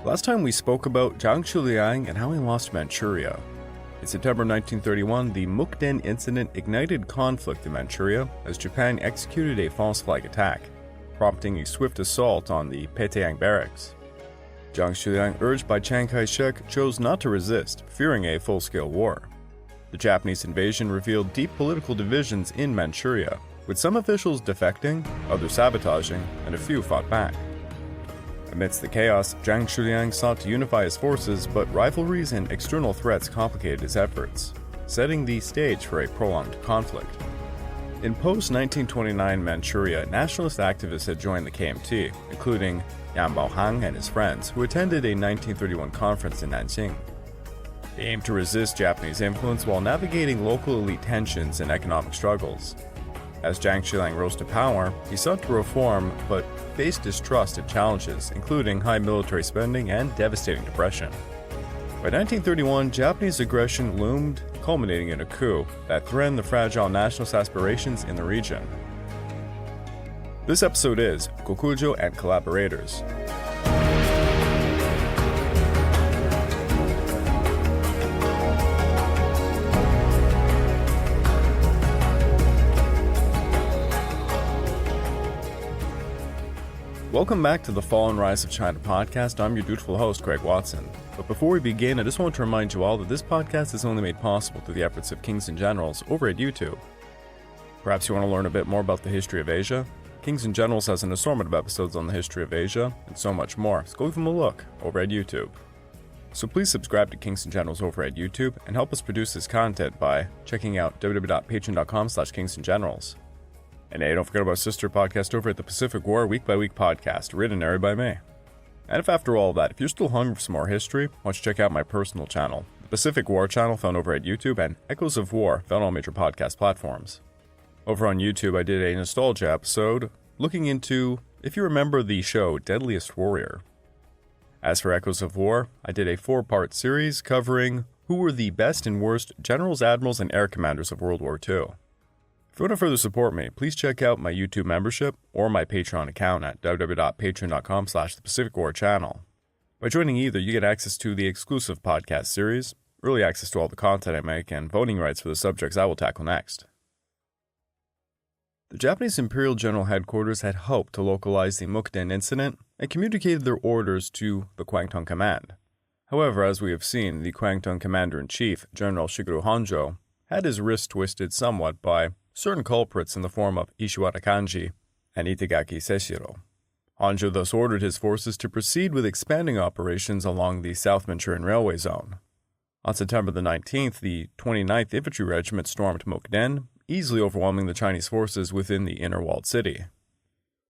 Last time we spoke about Zhang Shiliang and how he lost Manchuria. In September 1931, the Mukden Incident ignited conflict in Manchuria as Japan executed a false flag attack, prompting a swift assault on the Petayang barracks. Zhang Shiliang, urged by Chiang Kai-shek, chose not to resist, fearing a full-scale war. The Japanese invasion revealed deep political divisions in Manchuria, with some officials defecting, others sabotaging, and a few fought back. Amidst the chaos, Zhang Shiliang sought to unify his forces, but rivalries and external threats complicated his efforts, setting the stage for a prolonged conflict. In post-1929 Manchuria, nationalist activists had joined the KMT, including Yan Baohang and his friends, who attended a 1931 conference in Nanjing. They aimed to resist Japanese influence while navigating local elite tensions and economic struggles. As Zhang Shiliang rose to power, he sought to reform, but faced distrust and challenges, including high military spending and devastating depression. By 1931, Japanese aggression loomed, culminating in a coup that threatened the fragile nationalist aspirations in the region. This episode is Gokokujo and Collaborators. Welcome back to the Fall and Rise of China podcast. I'm your dutiful host, Craig Watson. But before we begin, I just want to remind you all that this podcast is only made possible through the efforts of Kings and Generals over at YouTube. Perhaps you want to learn a bit more about the history of Asia? Kings and Generals has an assortment of episodes on the history of Asia and so much more, so go give them a look over at YouTube. So please subscribe to Kings and Generals over at YouTube and help us produce this content by checking out www.patreon.com/kingsandgenerals. And hey, don't forget about our sister podcast over at the Pacific War Week by Week podcast, written and narrated by me. And if after all that, if you're still hungry for some more history, why don't you check out my personal channel, the Pacific War channel found over at YouTube, and Echoes of War found on all major podcast platforms. Over on YouTube, I did a nostalgia episode looking into, if you remember the show Deadliest Warrior. As for Echoes of War, I did a 4-part series covering who were the best and worst generals, admirals, and air commanders of World War II. If you want to further support me, please check out my YouTube membership or my Patreon account at www.patreon.com/thepacificwarchannel. By joining either, you get access to the exclusive podcast series, early access to all the content I make, and voting rights for the subjects I will tackle next. The Japanese Imperial General Headquarters had hoped to localize the Mukden Incident and communicated their orders to the Kwangtung Command. However, as we have seen, the Kwangtung Commander-in-Chief, General Shigeru Honjo, had his wrist twisted somewhat by certain culprits in the form of Ishiwara Kanji and Itagaki Seshiro. Honjo thus ordered his forces to proceed with expanding operations along the South Manchurian Railway Zone. On September the 19th, the 29th Infantry Regiment stormed Mukden, easily overwhelming the Chinese forces within the inner walled city.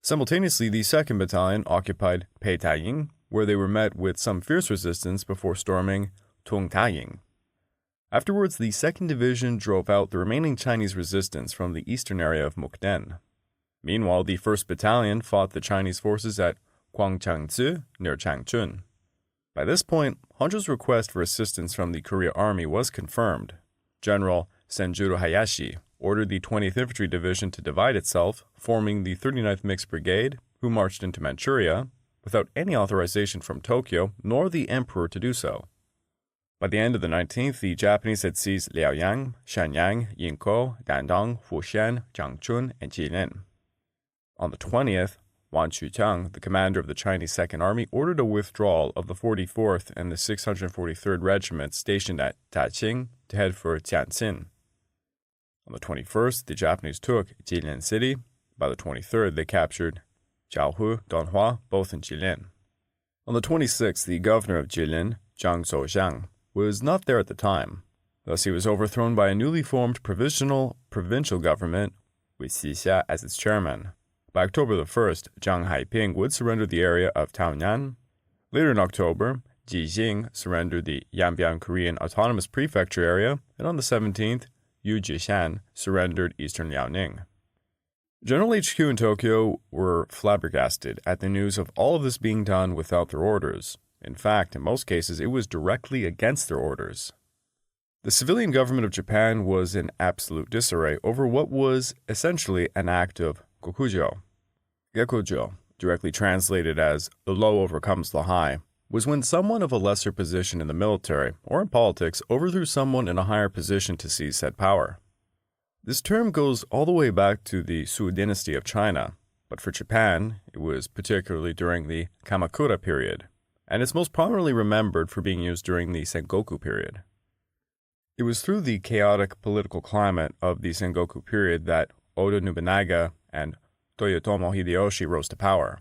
Simultaneously, the 2nd Battalion occupied Petayang, where they were met with some fierce resistance before storming Tongtayang. Afterwards, the 2nd Division drove out the remaining Chinese resistance from the eastern area of Mukden. Meanwhile, the 1st Battalion fought the Chinese forces at Kwangchangzi near Changchun. By this point, Honjo's request for assistance from the Korea Army was confirmed. General Senjuro Hayashi ordered the 20th Infantry Division to divide itself, forming the 39th Mixed Brigade, who marched into Manchuria, without any authorization from Tokyo nor the Emperor to do so. By the end of the 19th, the Japanese had seized Liaoyang, Shenyang, Yingkou, Dandong, Fushan, Jiangchun, and Jilin. On the 20th, Wan Chuqiang, the commander of the Chinese Second Army, ordered a withdrawal of the 44th and the 643rd Regiments stationed at Daqing to head for Tianjin. On the 21st, the Japanese took Jilin City. By the 23rd, they captured Jiaohu, Donghua, both in Jilin. On the 26th, the governor of Jilin, Zhang Shiliang, was not there at the time. Thus, he was overthrown by a newly formed provisional provincial government with Xixia as its chairman. By October the 1st, Zhang Haiping would surrender the area of Taoyuan. Later in October, Ji Jing surrendered the Yanbian Korean Autonomous Prefecture area, and on the 17th, Yu Jishan surrendered eastern Liaoning. General HQ in Tokyo were flabbergasted at the news of all of this being done without their orders. In fact, in most cases, it was directly against their orders. The civilian government of Japan was in absolute disarray over what was essentially an act of Gokokujo. Gokokujo, directly translated as the low overcomes the high, was when someone of a lesser position in the military or in politics overthrew someone in a higher position to seize said power. This term goes all the way back to the Sui dynasty of China, but for Japan, it was particularly during the Kamakura period, and it's most prominently remembered for being used during the Sengoku period. It was through the chaotic political climate of the Sengoku period that Oda Nobunaga and Toyotomi Hideyoshi rose to power.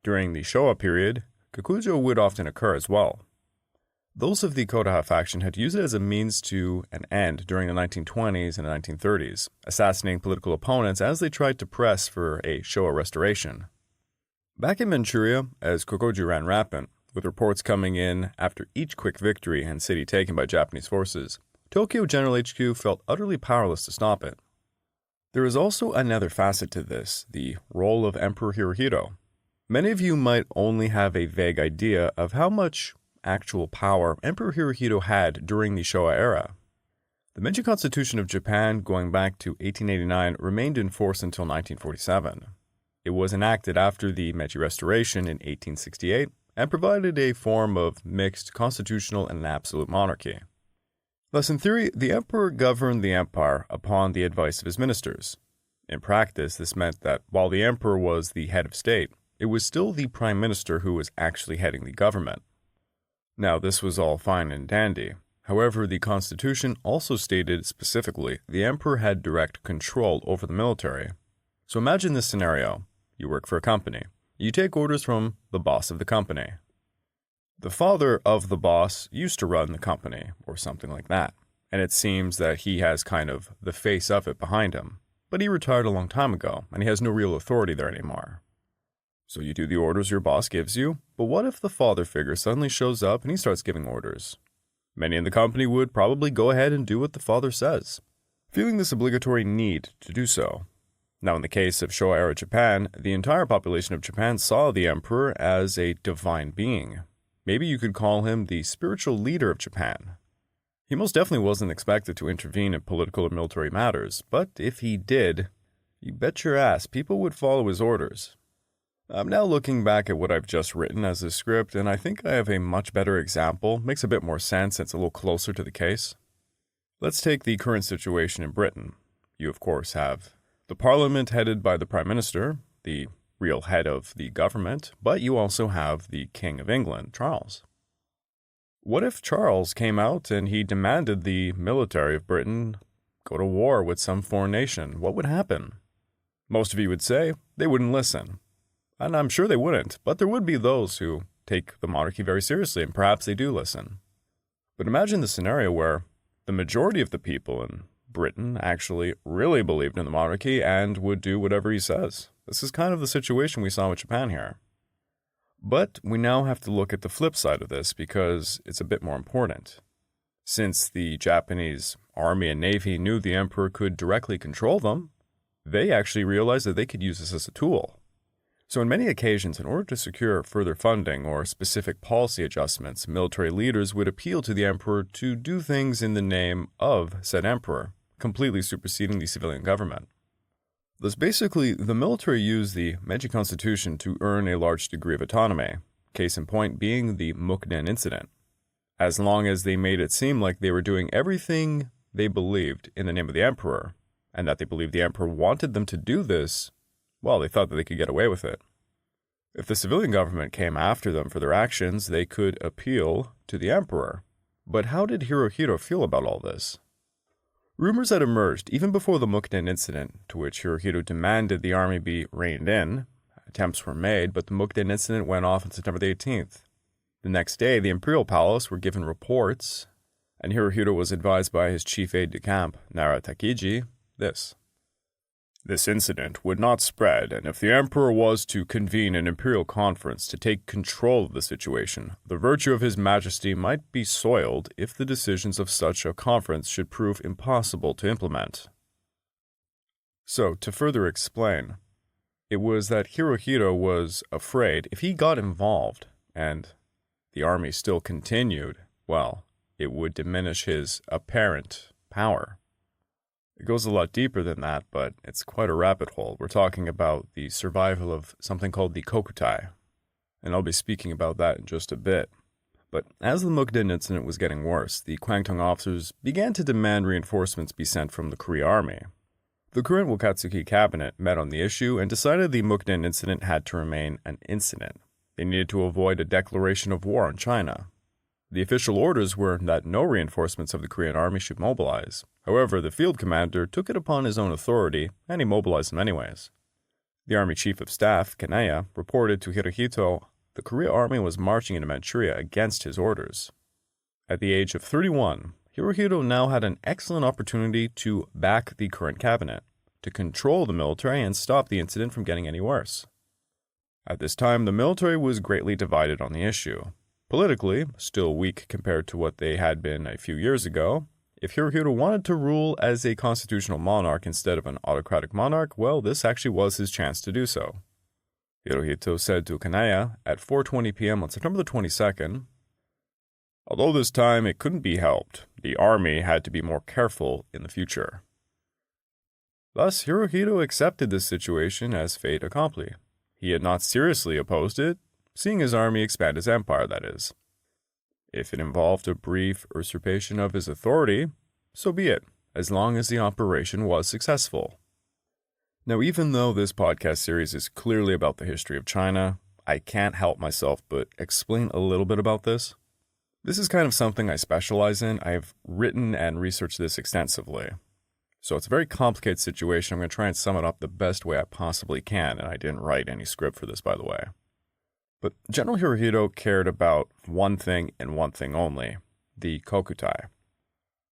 During the Showa period, Gokokujo would often occur as well. Those of the Kodaha faction had used it as a means to an end during the 1920s and the 1930s, assassinating political opponents as they tried to press for a Showa restoration. Back in Manchuria, as Gokokujo ran rampant, with reports coming in after each quick victory and city taken by Japanese forces, Tokyo General HQ felt utterly powerless to stop it. There is also another facet to this, the role of Emperor Hirohito. Many of you might only have a vague idea of how much actual power Emperor Hirohito had during the Showa era. The Meiji Constitution of Japan, going back to 1889, remained in force until 1947. It was enacted after the Meiji Restoration in 1868 and provided a form of mixed constitutional and absolute monarchy. Thus, in theory, the emperor governed the empire upon the advice of his ministers. In practice, this meant that while the emperor was the head of state, it was still the prime minister who was actually heading the government. Now, this was all fine and dandy. However, the constitution also stated specifically the emperor had direct control over the military. So imagine this scenario. You work for a company. You take orders from the boss of the company. The father of the boss used to run the company, or something like that, and it seems that he has kind of the face of it behind him. But he retired a long time ago, and he has no real authority there anymore. So you do the orders your boss gives you, but what if the father figure suddenly shows up and he starts giving orders? Many in the company would probably go ahead and do what the father says, feeling this obligatory need to do so. Now, in the case of Showa-era Japan, the entire population of Japan saw the emperor as a divine being. Maybe you could call him the spiritual leader of Japan. He most definitely wasn't expected to intervene in political or military matters, but if he did, you bet your ass people would follow his orders. I'm now looking back at what I've just written as a script, and I think I have a much better example. Makes a bit more sense, it's a little closer to the case. Let's take the current situation in Britain. You, of course, have the parliament headed by the Prime Minister, the real head of the government, but you also have the King of England, Charles. What if Charles came out and he demanded the military of Britain go to war with some foreign nation? What would happen? Most of you would say they wouldn't listen. And I'm sure they wouldn't, but there would be those who take the monarchy very seriously, and perhaps they do listen. But imagine the scenario where the majority of the people in Britain actually really believed in the monarchy and would do whatever he says. This is kind of the situation we saw with Japan here. But we now have to look at the flip side of this because it's a bit more important. Since the Japanese army and navy knew the emperor could directly control them, they actually realized that they could use this as a tool. So on many occasions, in order to secure further funding or specific policy adjustments, military leaders would appeal to the emperor to do things in the name of said emperor, completely superseding the civilian government. Thus basically, the military used the Meiji Constitution to earn a large degree of autonomy, case in point being the Mukden Incident. As long as they made it seem like they were doing everything they believed in the name of the emperor, and that they believed the emperor wanted them to do this, well, they thought that they could get away with it. If the civilian government came after them for their actions, they could appeal to the emperor. But how did Hirohito feel about all this? Rumors had emerged even before the Mukden Incident, to which Hirohito demanded the army be reined in. Attempts were made, but the Mukden Incident went off on September the 18th. The next day, the Imperial Palace were given reports, and Hirohito was advised by his chief aide-de-camp, Nara Takiji, this. This incident would not spread, and if the emperor was to convene an imperial conference to take control of the situation, the virtue of his majesty might be soiled if the decisions of such a conference should prove impossible to implement. So, to further explain, it was that Hirohito was afraid if he got involved, and the army still continued, well, it would diminish his apparent power. It goes a lot deeper than that, but it's quite a rabbit hole. We're talking about the survival of something called the Kokutai, and I'll be speaking about that in just a bit. But as the Mukden Incident was getting worse, the Kwangtung officers began to demand reinforcements be sent from the Korea Army. The current Wakatsuki cabinet met on the issue and decided the Mukden Incident had to remain an incident. They needed to avoid a declaration of war on China. The official orders were that no reinforcements of the Korean army should mobilize. However, the field commander took it upon his own authority, and he mobilized them anyways. The Army Chief of Staff, Kanaya, reported to Hirohito the Korean army was marching into Manchuria against his orders. At the age of 31, Hirohito now had an excellent opportunity to back the current cabinet, to control the military and stop the incident from getting any worse. At this time, the military was greatly divided on the issue. Politically, still weak compared to what they had been a few years ago. If Hirohito wanted to rule as a constitutional monarch instead of an autocratic monarch, well, this actually was his chance to do so. Hirohito said to Kanaya at 4:20 p.m. on September the 22nd, "Although this time it couldn't be helped, the army had to be more careful in the future." Thus, Hirohito accepted this situation as fait accompli. He had not seriously opposed it, seeing his army expand his empire, that is. If it involved a brief usurpation of his authority, so be it, as long as the operation was successful. Now, even though this podcast series is clearly about the history of China, I can't help myself but explain a little bit about this. This is kind of something I specialize in. I've written and researched this extensively. So it's a very complicated situation. I'm going to try and sum it up the best way I possibly can, and I didn't write any script for this, by the way. But General Hirohito cared about one thing and one thing only, the kokutai.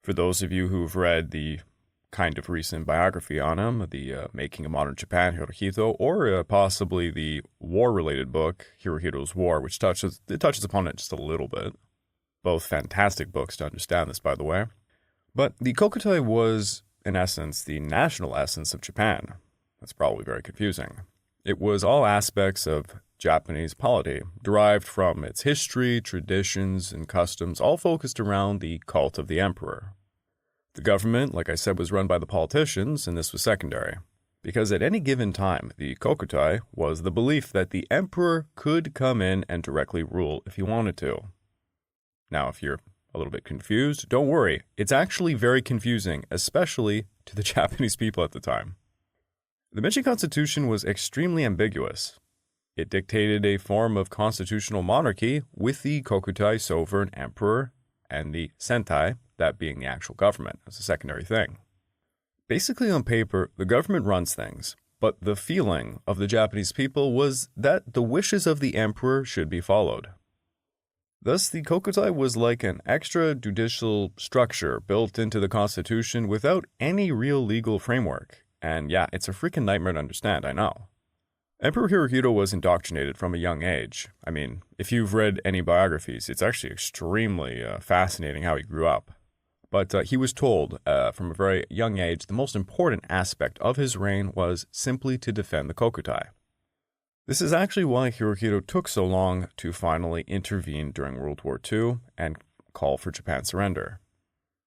For those of you who've read the kind of recent biography on him, the Making of Modern Japan, Hirohito, or possibly the war-related book, Hirohito's War, which touches upon it just a little bit. Both fantastic books to understand this, by the way. But the kokutai was, in essence, the national essence of Japan. That's probably very confusing. It was all aspects of Japanese polity, derived from its history, traditions, and customs, all focused around the cult of the emperor. The government, like I said, was run by the politicians, and this was secondary. Because at any given time, the kokutai was the belief that the emperor could come in and directly rule if he wanted to. Now, if you're a little bit confused, don't worry. It's actually very confusing, especially to the Japanese people at the time. The Meiji Constitution was extremely ambiguous. It dictated a form of constitutional monarchy with the kokutai sovereign emperor and the sentai, that being the actual government, as a secondary thing. Basically, on paper, the government runs things, but the feeling of the Japanese people was that the wishes of the emperor should be followed. Thus, the kokutai was like an extrajudicial structure built into the constitution without any real legal framework. And yeah, it's a freaking nightmare to understand, I know. Emperor Hirohito was indoctrinated from a young age. I mean, if you've read any biographies, it's actually extremely fascinating how he grew up. But he was told from a very young age the most important aspect of his reign was simply to defend the kokutai. This is actually why Hirohito took so long to finally intervene during World War II and call for Japan's surrender.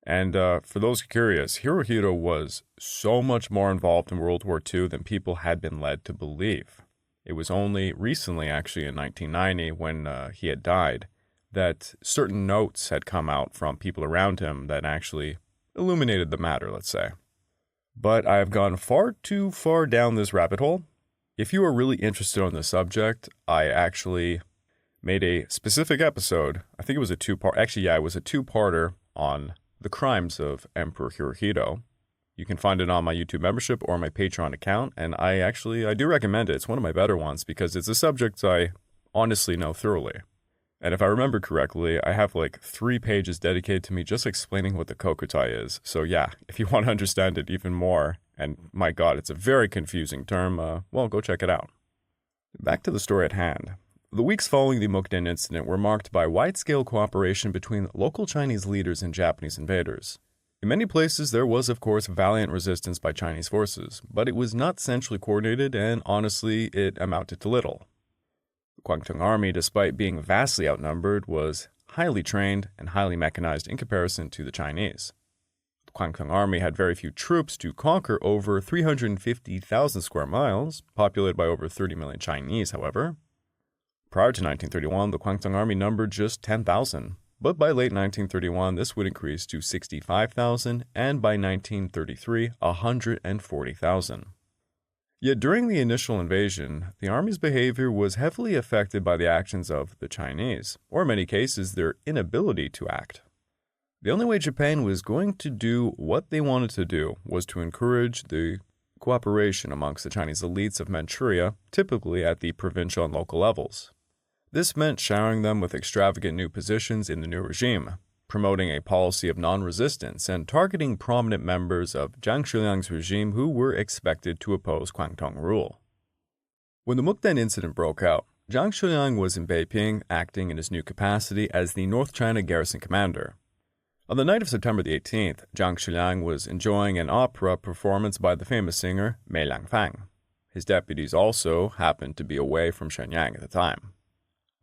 And for those curious, Hirohito was so much more involved in World War II than people had been led to believe. It was only recently, actually in 1990, when he had died, that certain notes had come out from people around him that actually illuminated the matter, let's say. But I have gone far too far down this rabbit hole. If you are really interested on this subject, I actually made a specific episode. I think it was a two-part. Actually, yeah, it was a two-parter on the crimes of Emperor Hirohito. You can find it on my YouTube membership or my Patreon account, and I do recommend it. It's one of my better ones because it's a subject I honestly know thoroughly. And if I remember correctly, I have like 3 pages dedicated to me just explaining what the kokutai is. So yeah, if you want to understand it even more, and my God, it's a very confusing term, well, go check it out. Back to the story at hand. The weeks following the Mukden Incident were marked by wide-scale cooperation between local Chinese leaders and Japanese invaders. In many places, there was, of course, valiant resistance by Chinese forces, but it was not centrally coordinated, and honestly, it amounted to little. The Kwangtung army, despite being vastly outnumbered, was highly trained and highly mechanized in comparison to the Chinese. The Kwangtung army had very few troops to conquer over 350,000 square miles, populated by over 30 million Chinese, however. Prior to 1931, the Kwangtung Army numbered just 10,000, but by late 1931, this would increase to 65,000, and by 1933, 140,000. Yet during the initial invasion, the army's behavior was heavily affected by the actions of the Chinese, or in many cases, their inability to act. The only way Japan was going to do what they wanted to do was to encourage the cooperation amongst the Chinese elites of Manchuria, typically at the provincial and local levels. This meant showering them with extravagant new positions in the new regime, promoting a policy of non-resistance and targeting prominent members of Zhang Shiliang's regime who were expected to oppose Kwangtung rule. When the Mukden Incident broke out, Zhang Shiliang was in Beiping acting in his new capacity as the North China garrison commander. On the night of September the 18th, Zhang Shiliang was enjoying an opera performance by the famous singer Mei Langfang. His deputies also happened to be away from Shenyang at the time.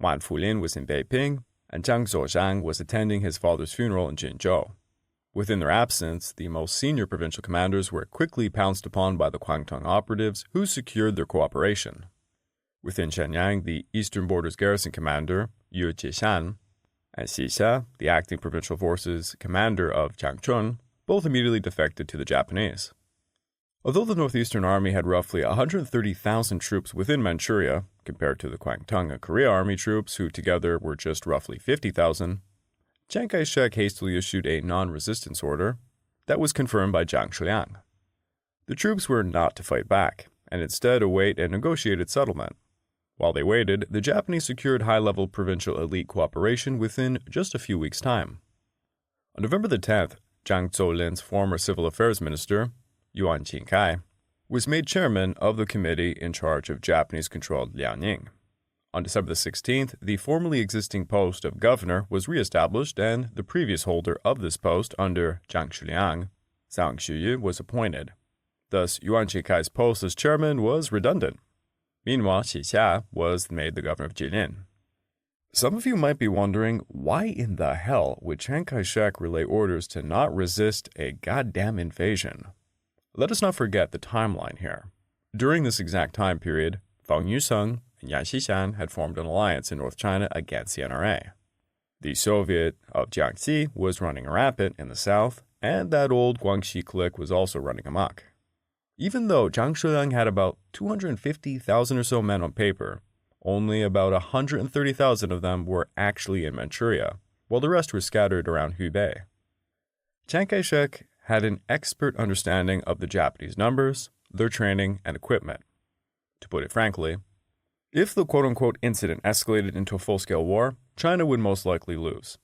Wan Fulin was in Beiping, and Zhang Zozhang was attending his father's funeral in Jinzhou. Within their absence, the most senior provincial commanders were quickly pounced upon by the Kwangtung operatives who secured their cooperation. Within Shenyang, the Eastern Borders Garrison Commander, Yu Jishan, and Xixia, the acting provincial forces commander of Changchun, both immediately defected to the Japanese. Although the Northeastern Army had roughly 130,000 troops within Manchuria, compared to the Kwangtung and Korea Army troops, who together were just roughly 50,000, Chiang Kai-shek hastily issued a non-resistance order that was confirmed by Zhang Shiliang. The troops were not to fight back, and instead await a negotiated settlement. While they waited, the Japanese secured high-level provincial elite cooperation within just a few weeks' time. On November the 10th, Zhang Zoulin's former civil affairs minister, Yuan Qingkai, was made chairman of the committee in charge of Japanese-controlled Liaoning. On December the 16th, the formerly existing post of governor was re-established, and the previous holder of this post under Zhang Shiliang, Zhang Shiyu, was appointed. Thus, Yuan Qingkai's post as chairman was redundant. Meanwhile, Xixia was made the governor of Jilin. Some of you might be wondering, why in the hell would Chiang Kai-shek relay orders to not resist a goddamn invasion? Let us not forget the timeline here. During this exact time period, Fang Yusung and Yan Xishan had formed an alliance in North China against the NRA. The Soviet of Jiangxi was running rampant in the south, and that old Guangxi clique was also running amok. Even though Zhang Shiliang had about 250,000 or so men on paper, only about 130,000 of them were actually in Manchuria, while the rest were scattered around Hubei. Chiang Kai-shek had an expert understanding of the Japanese numbers, their training, and equipment. To put it frankly, if the quote-unquote incident escalated into a full-scale war, China would most likely lose.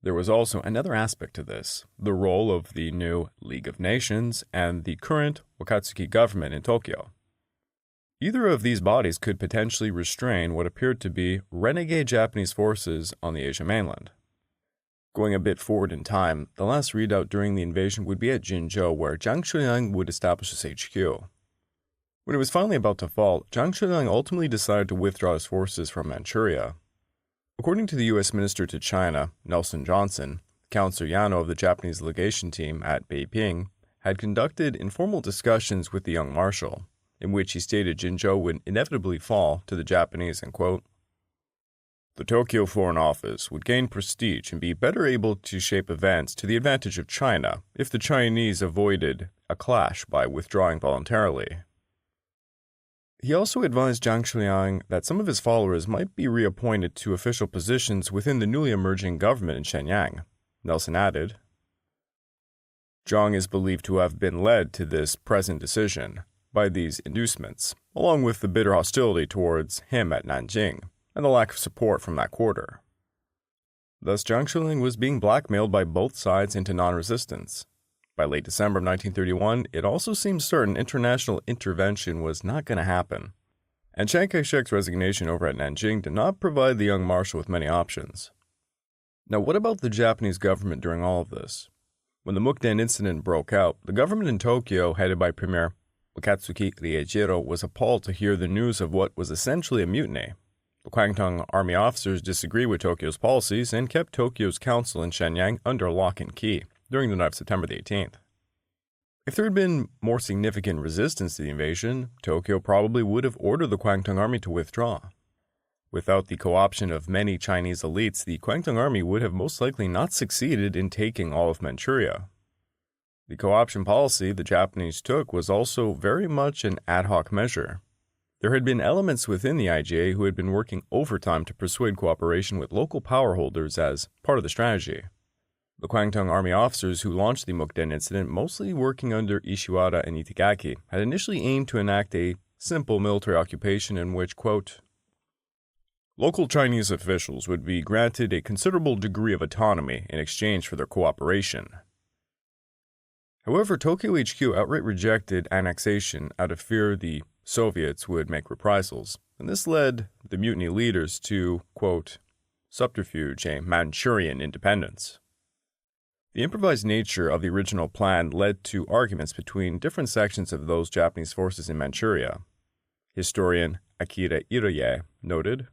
There was also another aspect to this, the role of the new League of Nations and the current Wakatsuki government in Tokyo. Either of these bodies could potentially restrain what appeared to be renegade Japanese forces on the Asia mainland. Going a bit forward in time, the last redoubt during the invasion would be at Jinzhou, where Zhang Shiliang would establish his HQ. When it was finally about to fall, Zhang Shiliang ultimately decided to withdraw his forces from Manchuria. According to the U.S. Minister to China, Nelson Johnson, Counselor Yano of the Japanese legation team at Beiping had conducted informal discussions with the young marshal, in which he stated Jinzhou would inevitably fall to the Japanese and, quote, "The Tokyo Foreign Office would gain prestige and be better able to shape events to the advantage of China if the Chinese avoided a clash by withdrawing voluntarily." He also advised Zhang Shiliang that some of his followers might be reappointed to official positions within the newly emerging government in Shenyang. Nelson added, "Zhang is believed to have been led to this present decision by these inducements, along with the bitter hostility towards him at Nanjing and the lack of support from that quarter." Thus, Zhang Shiliang was being blackmailed by both sides into non-resistance. By late December of 1931, it also seemed certain international intervention was not going to happen, and Chiang Kai-shek's resignation over at Nanjing did not provide the young marshal with many options. Now, what about the Japanese government during all of this? When the Mukden Incident broke out, the government in Tokyo, headed by Premier Wakatsuki Riejiro, was appalled to hear the news of what was essentially a mutiny. The Kwangtung army officers disagreed with Tokyo's policies and kept Tokyo's council in Shenyang under lock and key during the night of September the 18th. If there had been more significant resistance to the invasion, Tokyo probably would have ordered the Kwangtung army to withdraw. Without the co-option of many Chinese elites, the Kwangtung army would have most likely not succeeded in taking all of Manchuria. The co-option policy the Japanese took was also very much an ad hoc measure. There had been elements within the IJA who had been working overtime to persuade cooperation with local power holders as part of the strategy. The Kwangtung army officers who launched the Mukden Incident, mostly working under Ishiwara and Itagaki, had initially aimed to enact a simple military occupation in which, quote, local Chinese officials would be granted a considerable degree of autonomy in exchange for their cooperation. However, Tokyo HQ outright rejected annexation out of fear the Soviets would make reprisals, and this led the mutiny leaders to, quote, subterfuge a Manchurian independence. The improvised nature of the original plan led to arguments between different sections of those Japanese forces in Manchuria. Historian Akira Iroye noted,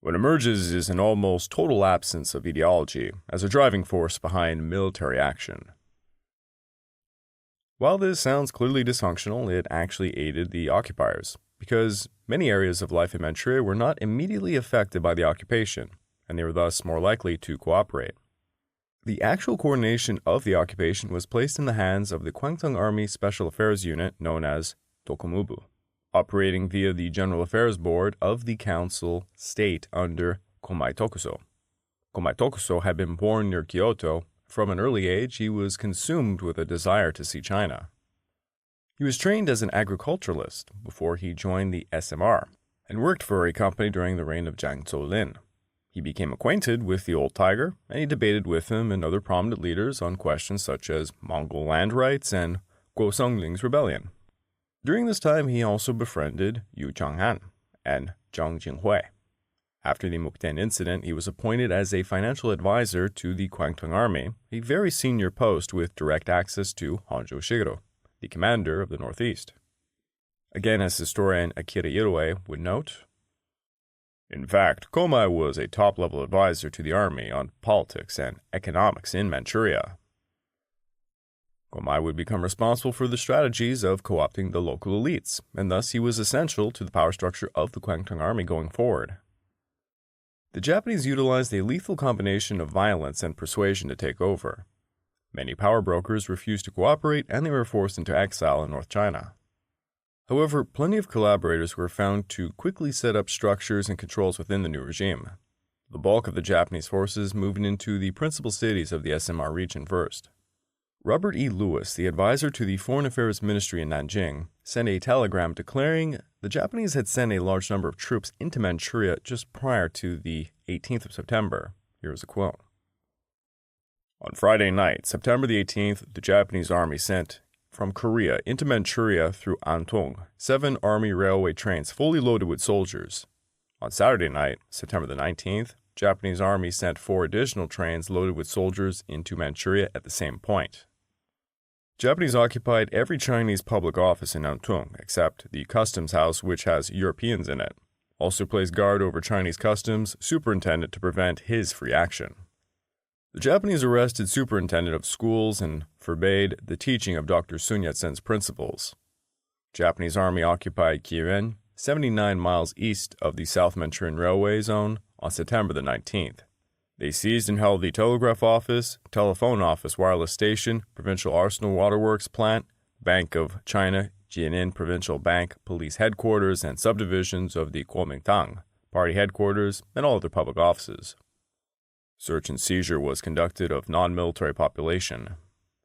what emerges is an almost total absence of ideology as a driving force behind military action. While this sounds clearly dysfunctional, it actually aided the occupiers, because many areas of life in Manchuria were not immediately affected by the occupation, and they were thus more likely to cooperate. The actual coordination of the occupation was placed in the hands of the Kwangtung Army Special Affairs Unit known as Tokomubu, operating via the General Affairs Board of the Council State under Komai Tokuso. Komai Tokuso had been born near Kyoto. From an early age, he was consumed with a desire to see China. He was trained as an agriculturalist before he joined the SMR and worked for a company during the reign of Jiang Zolin. He became acquainted with the old tiger, and he debated with him and other prominent leaders on questions such as Mongol land rights and Guo Songling's rebellion. During this time, he also befriended Yu Changhan and Zhang Jinghui. After the Mukden Incident, he was appointed as a financial advisor to the Kwangtung Army, a very senior post with direct access to Honjo Shigeru, the commander of the Northeast. Again, as historian Akira Iroe would note, in fact, Komai was a top-level advisor to the army on politics and economics in Manchuria. Komai would become responsible for the strategies of co-opting the local elites, and thus he was essential to the power structure of the Kwangtung Army going forward. The Japanese utilized a lethal combination of violence and persuasion to take over. Many power brokers refused to cooperate, and they were forced into exile in North China. However, plenty of collaborators were found to quickly set up structures and controls within the new regime. The bulk of the Japanese forces moved into the principal cities of the SMR region first. Robert E. Lewis, the advisor to the Foreign Affairs Ministry in Nanjing, sent a telegram declaring the Japanese had sent a large number of troops into Manchuria just prior to the 18th of September. Here is a quote. On Friday night, September the 18th, the Japanese army sent from Korea into Manchuria through Antong 7 army railway trains fully loaded with soldiers. On Saturday night, September the 19th, Japanese army sent 4 additional trains loaded with soldiers into Manchuria at the same point. Japanese occupied every Chinese public office in Antong except the customs house, which has Europeans in it. Also placed guard over Chinese customs superintendent to prevent his free action. The Japanese arrested superintendent of schools and forbade the teaching of Dr. Sun Yat-sen's principles. Japanese army occupied Kiren, 79 miles east of the South Manchurian Railway Zone, on September the 19th. They seized and held the telegraph office, telephone office, wireless station, provincial arsenal waterworks plant, Bank of China, Jianin Provincial Bank, police headquarters, and subdivisions of the Kuomintang, party headquarters, and all other public offices. Search and seizure was conducted of non-military population.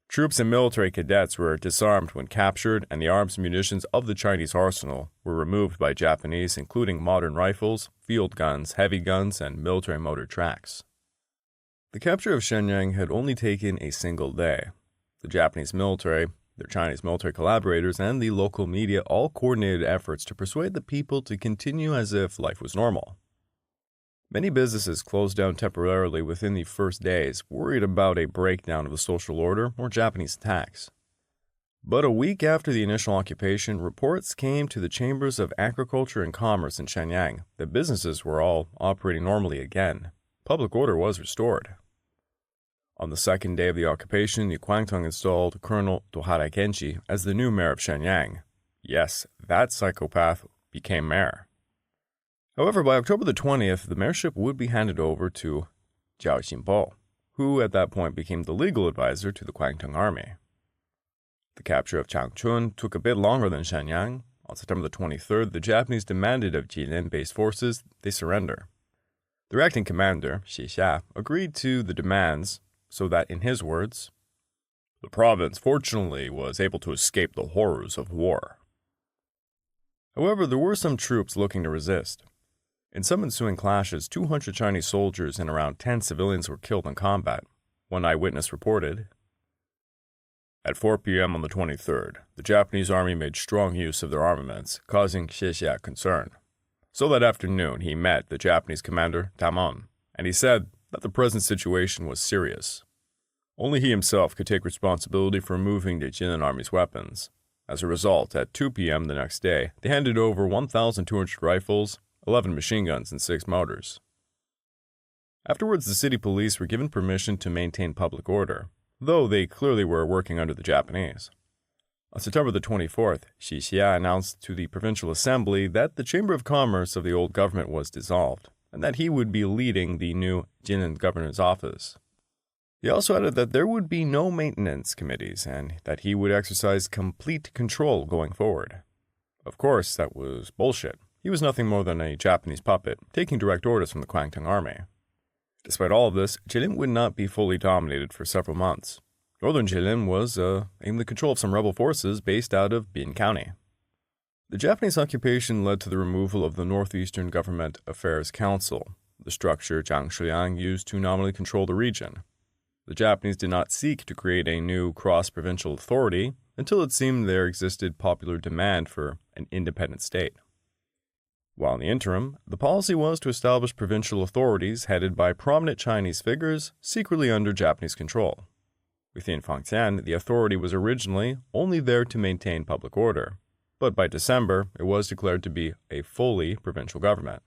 Troops and military cadets were disarmed when captured, and the arms and munitions of the Chinese arsenal were removed by Japanese, including modern rifles, field guns, heavy guns, and military motor tracks. The capture of Shenyang had only taken a single day. The Japanese military, their Chinese military collaborators, and the local media all coordinated efforts to persuade the people to continue as if life was normal. Many businesses closed down temporarily within the first days, worried about a breakdown of the social order or Japanese attacks. But a week after the initial occupation, reports came to the Chambers of Agriculture and Commerce in Shenyang that businesses were all operating normally again. Public order was restored. On the second day of the occupation, the Kwangtung installed Colonel Tohara Kenshi as the new mayor of Shenyang. Yes, that psychopath became mayor. However, by October the 20th, the mayorship would be handed over to Jiao Xinbo, who at that point became the legal advisor to the Kwangtung army. The capture of Changchun took a bit longer than Shenyang. On September the 23rd, the Japanese demanded of Jilin-based forces they surrender. Their acting commander, Xia, agreed to the demands so that, in his words, the province fortunately was able to escape the horrors of war. However, there were some troops looking to resist. In some ensuing clashes, 200 Chinese soldiers and around 10 civilians were killed in combat, one eyewitness reported. At 4 p.m. on the 23rd, the Japanese army made strong use of their armaments, causing Xia concern. So that afternoon, he met the Japanese commander, Tamon, and he said that the present situation was serious. Only he himself could take responsibility for removing the Jilin army's weapons. As a result, at 2 p.m. the next day, they handed over 1,200 rifles, 11 machine guns, and 6 mortars. Afterwards, the city police were given permission to maintain public order, though they clearly were working under the Japanese. On September the 24th, Xia announced to the provincial assembly that the Chamber of Commerce of the old government was dissolved, and that he would be leading the new Jilin governor's office. He also added that there would be no maintenance committees, and that he would exercise complete control going forward. Of course, that was bullshit. He was nothing more than a Japanese puppet, taking direct orders from the Kwangtung army. Despite all of this, Jilin would not be fully dominated for several months. Northern Jilin was in the control of some rebel forces based out of Bin County. The Japanese occupation led to the removal of the Northeastern Government Affairs Council, the structure Zhang Shiliang used to nominally control the region. The Japanese did not seek to create a new cross-provincial authority until it seemed there existed popular demand for an independent state. While in the interim, the policy was to establish provincial authorities headed by prominent Chinese figures secretly under Japanese control. Within Fangtian, the authority was originally only there to maintain public order, but by December, it was declared to be a fully provincial government.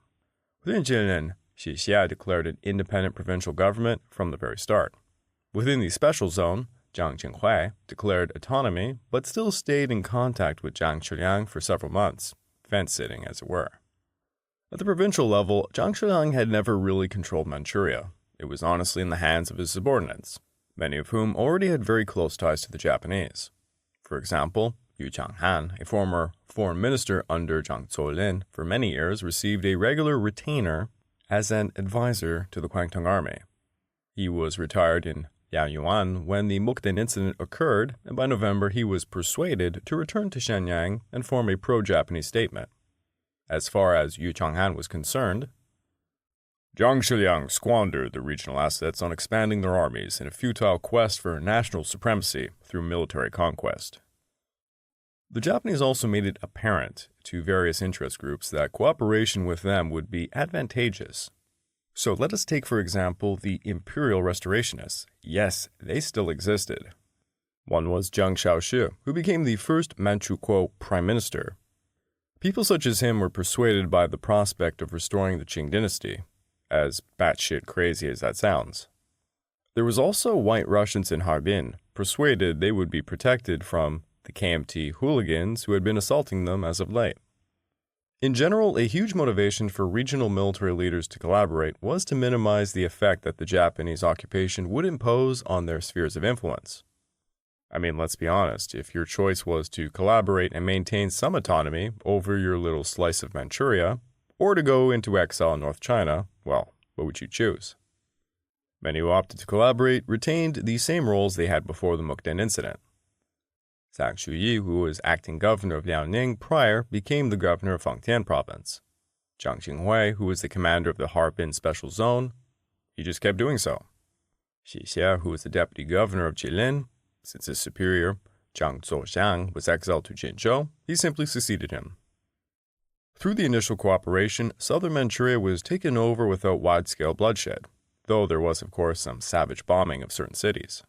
Within Jilin, Xia declared an independent provincial government from the very start. Within the special zone, Jiang Jinghui declared autonomy, but still stayed in contact with Zhang Shiliang for several months, fence-sitting as it were. At the provincial level, Zhang Shiliang had never really controlled Manchuria. It was honestly in the hands of his subordinates, many of whom already had very close ties to the Japanese. For example, Yu Changhan, a former foreign minister under Zhang Zuolin for many years, received a regular retainer as an advisor to the Kwangtung army. He was retired in Yangyuan when the Mukden Incident occurred, and by November he was persuaded to return to Shenyang and form a pro-Japanese statement. As far as Yu Changhan was concerned, Zhang Shiliang squandered the regional assets on expanding their armies in a futile quest for national supremacy through military conquest. The Japanese also made it apparent to various interest groups that cooperation with them would be advantageous. So let us take, for example, the Imperial Restorationists. Yes, they still existed. One was Zhang Shaoshi, who became the first Manchu prime minister. People such as him were persuaded by the prospect of restoring the Qing dynasty, as batshit crazy as that sounds. There was also White Russians in Harbin, persuaded they would be protected from the KMT hooligans who had been assaulting them as of late. In general, a huge motivation for regional military leaders to collaborate was to minimize the effect that the Japanese occupation would impose on their spheres of influence. I mean, let's be honest, if your choice was to collaborate and maintain some autonomy over your little slice of Manchuria, or to go into exile in North China, well, what would you choose? Many who opted to collaborate retained the same roles they had before the Mukden Incident. Zhang Shiliang, who was acting governor of Liaoning prior, became the governor of Fangtian province. Jiang Jinghui, who was the commander of the Harbin Special Zone, he just kept doing so. Xia, who was the deputy governor of Jilin, since his superior, Zhang Zuoxiang, was exiled to Jinzhou, he simply succeeded him. Through the initial cooperation, southern Manchuria was taken over without wide-scale bloodshed, though there was, of course, some savage bombing of certain cities.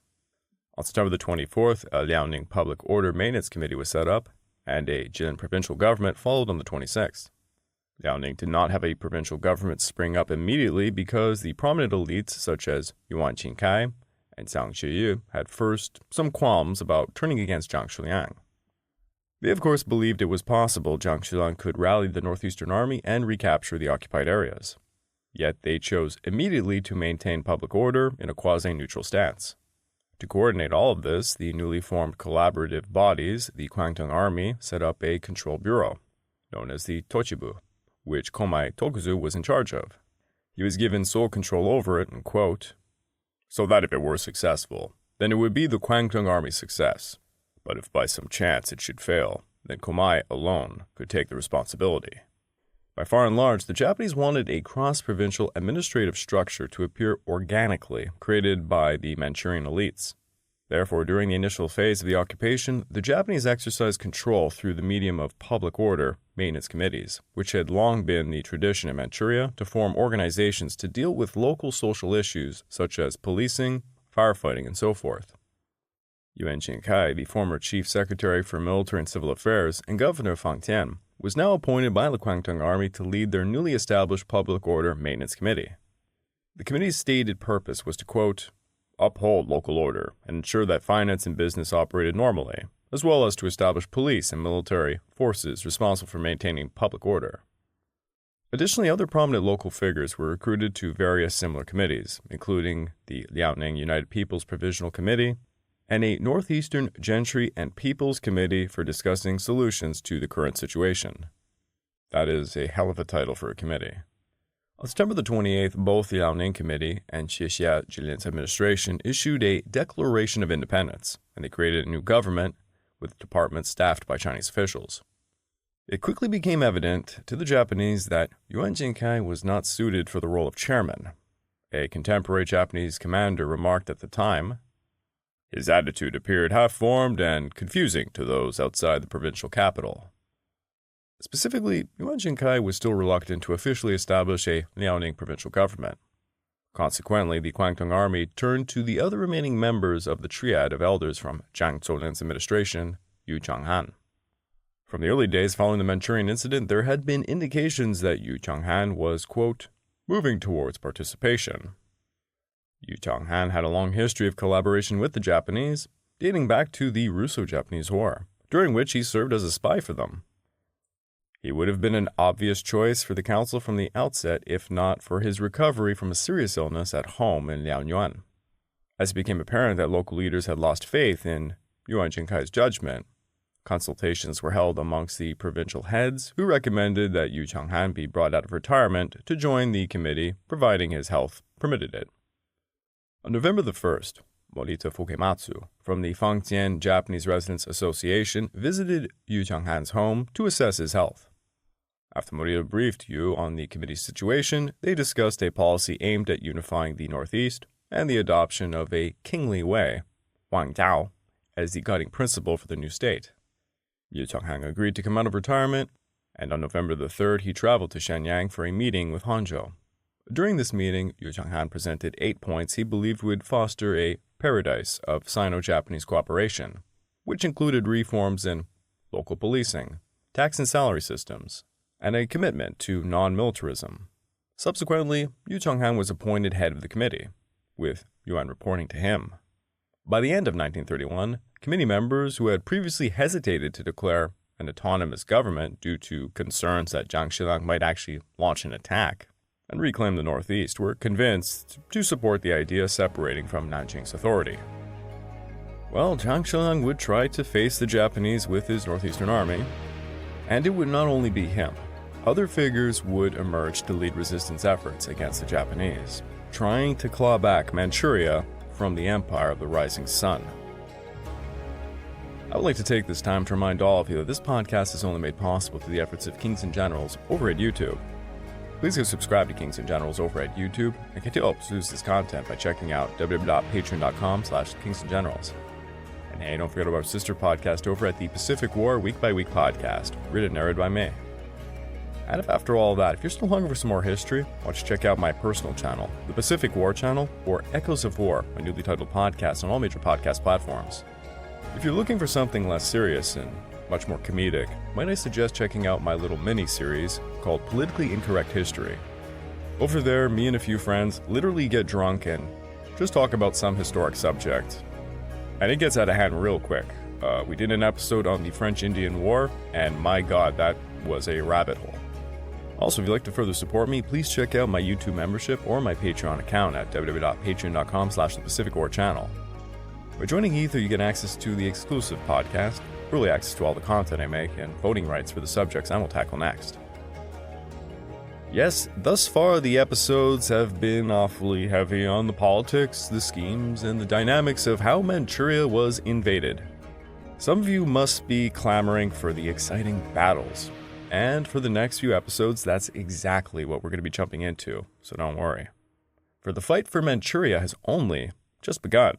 On September the 24th, a Liaoning Public Order Maintenance Committee was set up, and a Jilin provincial government followed on the 26th. Liaoning did not have a provincial government spring up immediately because the prominent elites such as Yuan Qingkai and Zhang Shiliang had first some qualms about turning against Zhang Shiliang. They of course believed it was possible Zhang Shiliang could rally the Northeastern Army and recapture the occupied areas. Yet they chose immediately to maintain public order in a quasi-neutral stance. To coordinate all of this, the newly formed collaborative bodies, the Kwangtung Army, set up a control bureau, known as the Tochibu, which Komai Tokuzu was in charge of. He was given sole control over it, and quote, "So that if it were successful, then it would be the Kwangtung Army's success. But if by some chance it should fail, then Komai alone could take the responsibility." By far and large, the Japanese wanted a cross-provincial administrative structure to appear organically, created by the Manchurian elites. Therefore, during the initial phase of the occupation, the Japanese exercised control through the medium of public order maintenance committees, which had long been the tradition in Manchuria to form organizations to deal with local social issues such as policing, firefighting, and so forth. Yuan Jingkai, the former chief secretary for military and civil affairs and governor of Fangtian, was now appointed by the Kwangtung Army to lead their newly established Public Order Maintenance Committee. The committee's stated purpose was to, quote, "uphold local order and ensure that finance and business operated normally, as well as to establish police and military forces responsible for maintaining public order." Additionally, other prominent local figures were recruited to various similar committees, including the Liaoning United People's Provisional Committee, and a Northeastern Gentry and People's Committee for discussing solutions to the current situation. That is a hell of a title for a committee. On September the 28th, both the Liaoning Committee and Xie Zhiliang's administration issued a Declaration of Independence, and they created a new government with departments staffed by Chinese officials. It quickly became evident to the Japanese that Yuan Jingkai was not suited for the role of chairman. A contemporary Japanese commander remarked at the time, "His attitude appeared half-formed and confusing to those outside the provincial capital." Specifically, Yuan Jingkai was still reluctant to officially establish a Liaoning provincial government. Consequently, the Kwangtung Army turned to the other remaining members of the triad of elders from Zhang Shiliang's administration, Yu Changhan. From the early days following the Manchurian incident, there had been indications that Yu Changhan was, quote, "moving towards participation." Yu Changhan had a long history of collaboration with the Japanese, dating back to the Russo-Japanese War, during which he served as a spy for them. He would have been an obvious choice for the council from the outset if not for his recovery from a serious illness at home in Liaoyuan. As it became apparent that local leaders had lost faith in Yuan Jingkai's judgment, consultations were held amongst the provincial heads who recommended that Yu Changhan be brought out of retirement to join the committee, providing his health permitted it. On November the 1st, Morita Fukematsu from the Fangtian Japanese Residents Association visited Yu Changhan's home to assess his health. After Morita briefed Yu on the committee's situation, they discussed a policy aimed at unifying the Northeast and the adoption of a kingly way, Wang Dao, as the guiding principle for the new state. Yu Changhan agreed to come out of retirement, and on November the 3rd he traveled to Shenyang for a meeting with Hangzhou. During this meeting, Yu Changhan presented 8 points he believed would foster a paradise of Sino-Japanese cooperation, which included reforms in local policing, tax and salary systems, and a commitment to non-militarism. Subsequently, Yu Changhan was appointed head of the committee, with Yuan reporting to him. By the end of 1931, committee members who had previously hesitated to declare an autonomous government due to concerns that Zhang Shiliang might actually launch an attack and reclaim the Northeast were convinced to support the idea separating from Nanjing's authority. Well, Zhang Shiliang would try to face the Japanese with his Northeastern Army, and it would not only be him. Other figures would emerge to lead resistance efforts against the Japanese, trying to claw back Manchuria from the Empire of the Rising Sun. I would like to take this time to remind all of you that this podcast is only made possible through the efforts of Kings and Generals over at YouTube. Please go subscribe to Kings and Generals over at YouTube and continue to help produce this content by checking out www.patreon.com/kingsandgenerals. And hey, don't forget about our sister podcast over at the Pacific War Week by Week podcast, written and narrated by me. And if after all that, if you're still hungry for some more history, why don't you check out my personal channel, the Pacific War Channel, or Echoes of War, my newly titled podcast on all major podcast platforms. If you're looking for something less serious and much more comedic, might I suggest checking out my little mini-series called Politically Incorrect History. Over there, me and a few friends literally get drunk and just talk about some historic subject. And it gets out of hand real quick. We did an episode on the French-Indian War, and my god, that was a rabbit hole. Also, if you'd like to further support me, please check out my YouTube membership or my Patreon account at www.patreon.com/thepacificwarchannel. By joining either, you get access to the exclusive podcast, early access to all the content I make, and voting rights for the subjects I will tackle next. Yes, thus far the episodes have been awfully heavy on the politics, the schemes, and the dynamics of how Manchuria was invaded. Some of you must be clamoring for the exciting battles. And for the next few episodes, that's exactly what we're going to be jumping into, so don't worry. For the fight for Manchuria has only just begun.